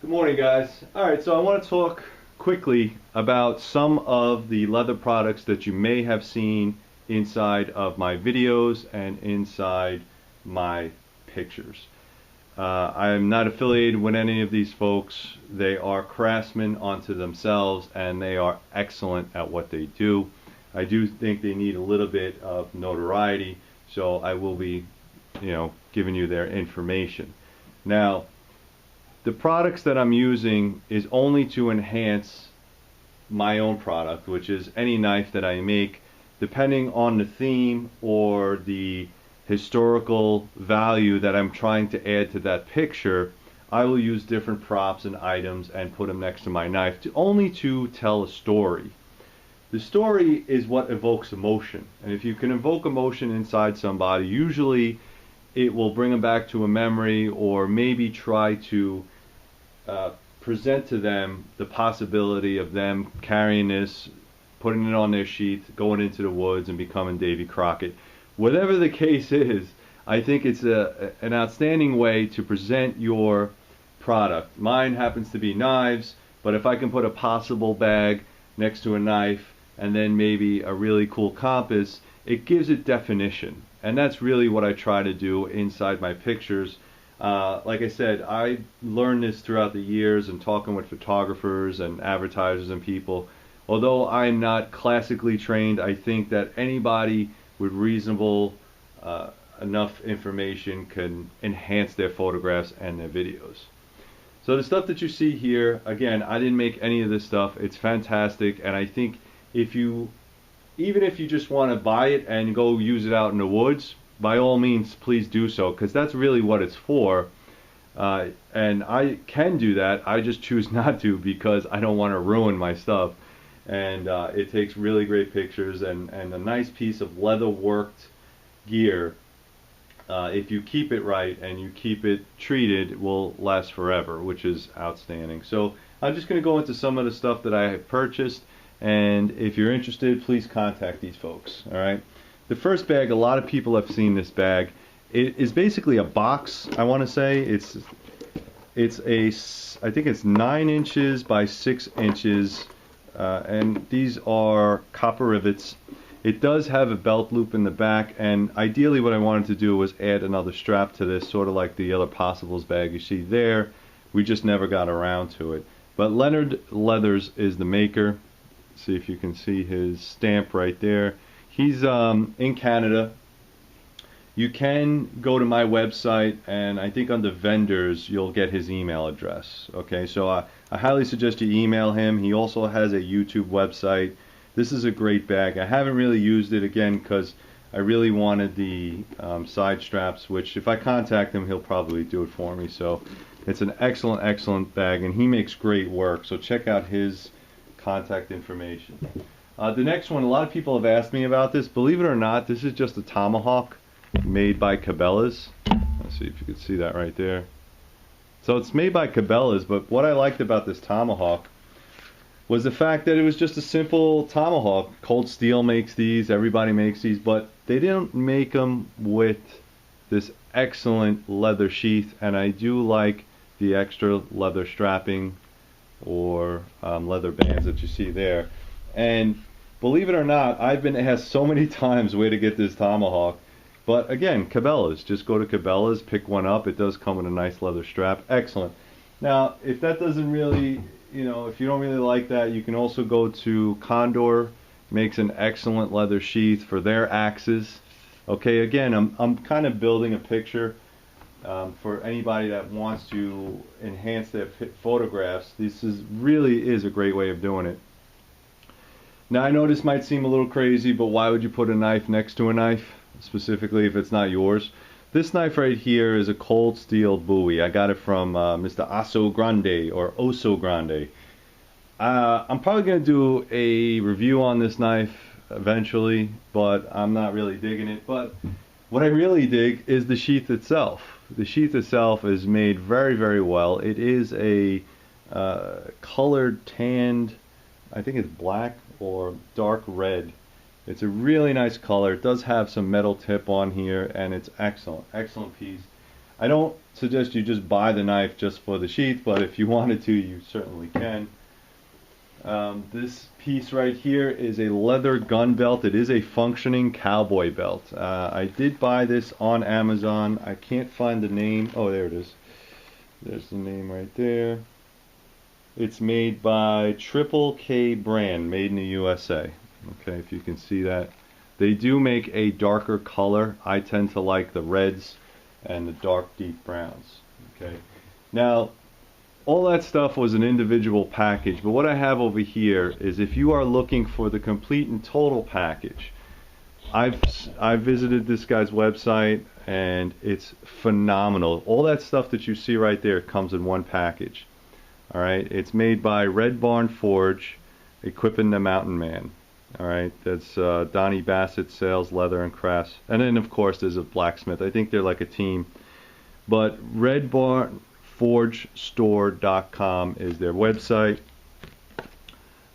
Good morning, guys. Alright, so I want to talk quickly about some of the leather products that you may have seen inside of my videos and inside my pictures. I am not affiliated with any of these folks. They are craftsmen unto themselves and they are excellent at what they do. I do think they need a little bit of notoriety, so I will be, giving you their information. Now, the products that I'm using is only to enhance my own product, which is any knife that I make, depending on the theme or the historical value that I'm trying to add to that picture. I will use different props and items and put them next to my knife only to tell a story. The story is what evokes emotion, and if you can evoke emotion inside somebody, usually it will bring them back to a memory, or maybe try to present to them the possibility of them carrying this, putting it on their sheath, going into the woods and becoming Davy Crockett. Whatever the case is, I think it's an outstanding way to present your product. Mine happens to be knives, but if I can put a possible bag next to a knife and then maybe a really cool compass, it gives it definition. And that's really what I try to do inside my pictures. Like I said, I learned this throughout the years and talking with photographers and advertisers and people. Although I'm not classically trained, I think that anybody with reasonable enough information can enhance their photographs and their videos. So the stuff that you see here, again, I didn't make any of this stuff. It's fantastic, and I think even if you just want to buy it and go use it out in the woods, by all means, please do so, because that's really what it's for. And I can do that. I just choose not to because I don't want to ruin my stuff. And it takes really great pictures, and a nice piece of leather worked gear, if you keep it right and you keep it treated, will last forever, which is outstanding. So I'm just going to go into some of the stuff that I have purchased, and if you're interested, please contact these folks. All right. The first bag, a lot of people have seen this bag. It is basically a box. I want to say I think it's 9 inches by 6 inches, and these are copper rivets. It does have a belt loop in the back, and ideally what I wanted to do was add another strap to this, sort of like the other Possibles bag you see there. We just never got around to it. But Leonard Leathers is the maker. See if you can see his stamp right there. He's in Canada. You can go to my website, and I think under vendors you'll get his email address. Okay, so I highly suggest you email him. He also has a YouTube website. This is a great bag. I haven't really used it, again, because I really wanted the side straps, which if I contact him, he'll probably do it for me. So it's an excellent, excellent bag, and he makes great work. So check out his contact information. The next one, a lot of people have asked me about this. Believe it or not, this is just a tomahawk made by Cabela's. Let's see if you can see that right there. So it's made by Cabela's, but what I liked about this tomahawk was the fact that it was just a simple tomahawk. Cold Steel makes these, everybody makes these, but they didn't make them with this excellent leather sheath, and I do like the extra leather strapping or leather bands that you see there. And believe it or not, I've been asked so many times where to get this tomahawk. But again, Cabela's. Just go to Cabela's, pick one up. It does come with a nice leather strap. Excellent. Now, if that doesn't really, if you don't really like that, you can also go to Condor. Makes an excellent leather sheath for their axes. Okay, again, I'm kind of building a picture for anybody that wants to enhance their photographs. This really is a great way of doing it. Now, I know this might seem a little crazy, but why would you put a knife next to a knife, specifically if it's not yours? This knife right here is a Cold Steel Bowie. I got it from Mr. Oso Grande, or Oso Grande. I'm probably going to do a review on this knife eventually, but I'm not really digging it. But what I really dig is the sheath itself. The sheath itself is made very, very well. It is a colored tanned, I think it's black or dark red. It's a really nice color. It does have some metal tip on here, and it's excellent, excellent piece. I don't suggest you just buy the knife just for the sheath, but if you wanted to, you certainly can. This piece right here is a leather gun belt. It is a functioning cowboy belt. I did buy this on Amazon. I can't find the name. Oh, there it is. There's the name right there. It's made by Triple K brand, made in the USA. Okay, if you can see that. They do make a darker color. I tend to like the reds and the dark deep browns. Okay. Now, all that stuff was an individual package, but what I have over here is if you are looking for the complete and total package, I've visited this guy's website and it's phenomenal. All that stuff that you see right there comes in one package. All right, it's made by Red Barn Forge, equipping the Mountain Man. All right, that's Donnie Bassett Sales, Leather and Crafts, and then of course there's a blacksmith. I think they're like a team, but Red Barn ForgeStore.com is their website.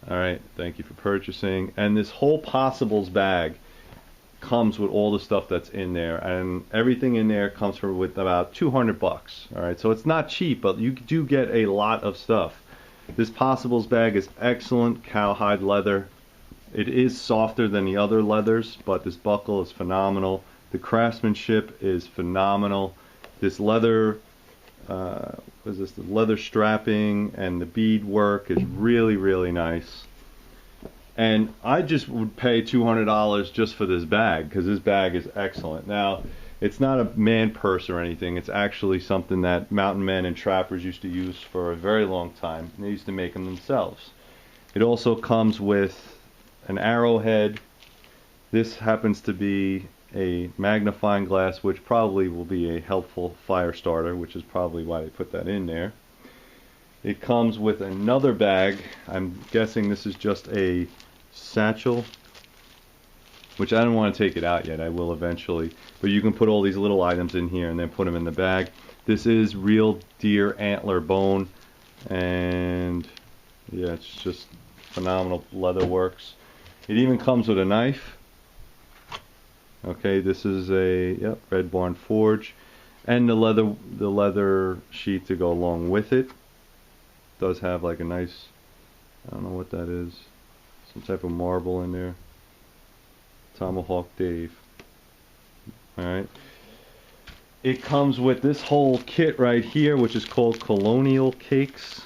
All right, thank you for purchasing. And this whole Possibles bag comes with all the stuff that's in there, and everything in there comes for with about 200 bucks. All right, so it's not cheap, but you do get a lot of stuff. This Possibles bag is excellent cowhide leather. It is softer than the other leathers, but this buckle is phenomenal. The craftsmanship is phenomenal. This leather what is this? The leather strapping and the bead work is really, really nice. And I just would pay $200 just for this bag because this bag is excellent. Now, it's not a man purse or anything. It's actually something that mountain men and trappers used to use for a very long time. They used to make them themselves. It also comes with an arrowhead. This happens to be a magnifying glass, which probably will be a helpful fire starter, which is probably why they put that in there. It comes with another bag. I'm guessing this is just a satchel, which I don't want to take it out yet. I will eventually. But you can put all these little items in here and then put them in the bag. This is real deer antler bone, and yeah, it's just phenomenal leather works. It even comes with a knife. Okay, this is a Red Barn Forge, and the leather sheath to go along with it. Does have like a nice, I don't know what that is, some type of marble in there. Tomahawk Dave. All right. It comes with this whole kit right here, which is called Colonial Cakes.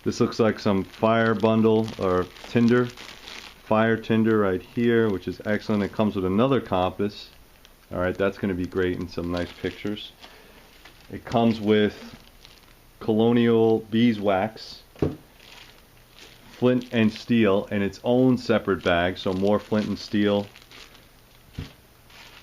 This looks like some fire bundle or tinder. Fire tinder right here, which is excellent. It comes with another compass. Alright, that's going to be great in some nice pictures. It comes with Colonial beeswax, flint and steel in its own separate bag, so more flint and steel.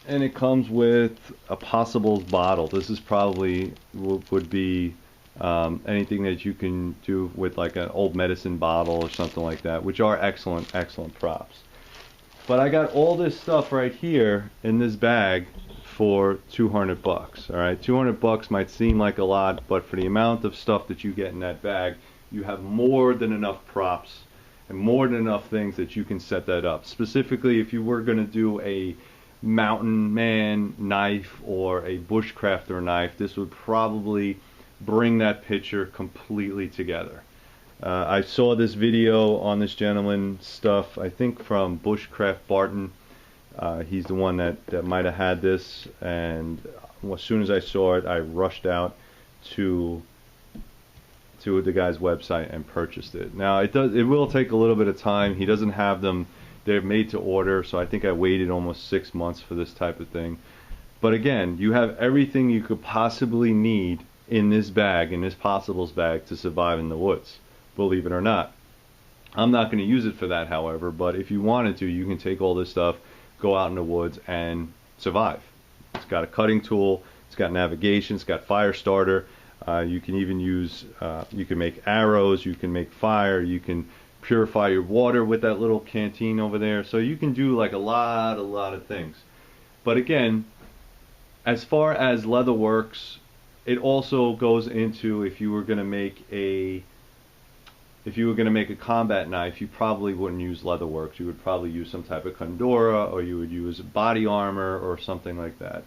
And it comes with a Possibles bottle. This is probably would be anything that you can do with like an old medicine bottle or something like that, which are excellent, excellent props. But I got all this stuff right here in this bag for 200 bucks. All right, 200 bucks might seem like a lot, but for the amount of stuff that you get in that bag, you have more than enough props and more than enough things that you can set that up. Specifically, if you were going to do a mountain man knife or a bushcrafter knife, this would probably bring that picture completely together. I saw this video on this gentleman's stuff, I think from Bushcraft Barton. He's the one that might have had this, and as soon as I saw it, I rushed out to the guy's website and purchased it. Now it will take a little bit of time. He doesn't have them, they're made to order, so I think I waited almost 6 months for this type of thing. But again, you have everything you could possibly need in this bag, in this Possibles bag, to survive in the woods, believe it or not. I'm not going to use it for that, however, but if you wanted to, you can take all this stuff, go out in the woods and survive. It's got a cutting tool, it's got navigation, it's got fire starter. You can even use, you can make arrows, you can make fire, you can purify your water with that little canteen over there. So you can do like a lot of things. But again, as far as leather works, it also goes into if you were going to make a if you were going to make a combat knife, you probably wouldn't use Leatherworks. You would probably use some type of Condora, or you would use body armor or something like that.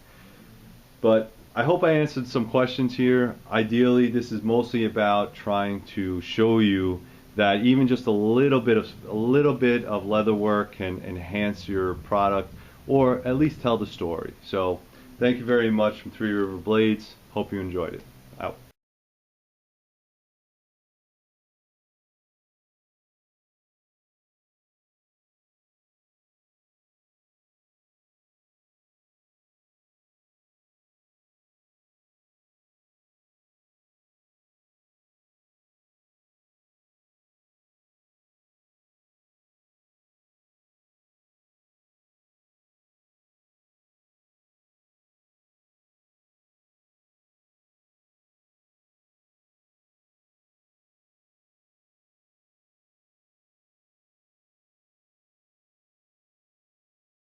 But I hope I answered some questions here. Ideally, this is mostly about trying to show you that even just a little bit of leather work can enhance your product, or at least tell the story. So thank you very much from Three River Blades. Hope you enjoyed it.